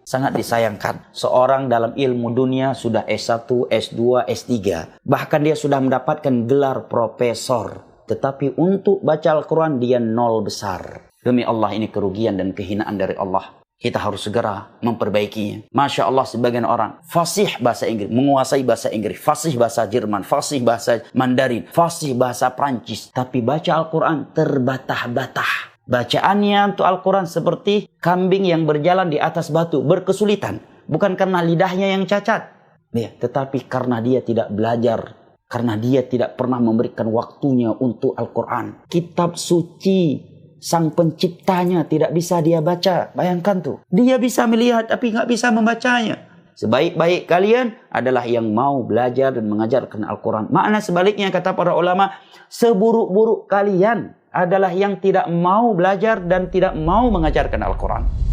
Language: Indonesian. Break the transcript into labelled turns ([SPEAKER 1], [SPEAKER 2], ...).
[SPEAKER 1] Sangat disayangkan. Seorang dalam ilmu dunia sudah S1, S2, S3. Bahkan dia sudah mendapatkan gelar profesor. Tetapi untuk baca Al-Quran dia nol besar. Demi Allah, ini kerugian dan kehinaan dari Allah. Kita harus segera memperbaikinya. Masya Allah, sebagian orang fasih bahasa Inggris, menguasai bahasa Inggris, fasih bahasa Jerman, fasih bahasa Mandarin, fasih bahasa Prancis. Tapi baca Al-Quran terbatah-batah. Bacaannya untuk Al-Quran seperti kambing yang berjalan di atas batu, berkesulitan. Bukan karena lidahnya yang cacat, tetapi karena dia tidak belajar. Karena dia tidak pernah memberikan waktunya untuk Al-Quran. Kitab suci Sang Penciptanya tidak bisa dia baca. Bayangkan tuh. Dia bisa melihat tapi nggak bisa membacanya. Sebaik-baik kalian adalah yang mau belajar dan mengajarkan Al-Quran. Makna sebaliknya kata para ulama, seburuk-buruk kalian adalah yang tidak mau belajar dan tidak mau mengajarkan Al-Quran.